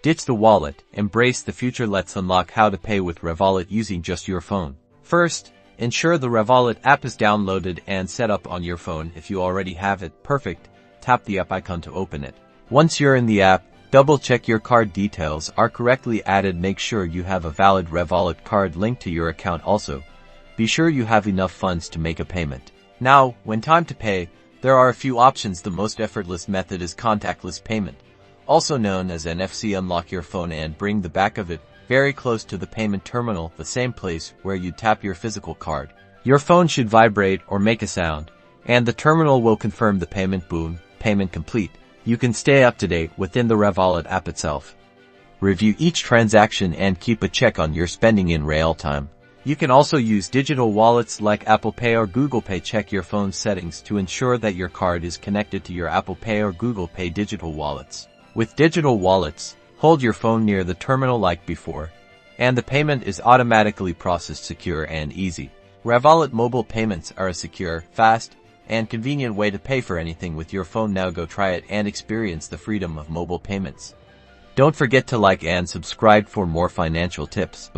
Ditch the wallet, embrace the future. Let's unlock how to pay with Revolut using just your phone. First, ensure the Revolut app is downloaded and set up on your phone. If you already have it, perfect. Tap the app icon to open it. Once you're in the app, double-check your card details are correctly added. Make sure you have a valid Revolut card linked to your account. Also, be sure you have enough funds to make a payment. Now, when time to pay, there are a few options. The most effortless method is contactless payment, also known as NFC. Unlock your phone and bring the back of it very close to the payment terminal, the same place where you tap your physical card. Your phone should vibrate or make a sound, and the terminal will confirm the payment. Boom, payment complete. You can stay up to date within the Revolut app itself. Review each transaction and keep a check on your spending in real time. You can also use digital wallets like Apple Pay or Google Pay. Check your phone's settings to ensure that your card is connected to your Apple Pay or Google Pay digital wallets. With digital wallets, hold your phone near the terminal like before, and the payment is automatically processed. Secure and easy. Revolut mobile payments are a secure, fast, and convenient way to pay for anything with your phone. Now go try it and experience the freedom of mobile payments. Don't forget to like and subscribe for more financial tips.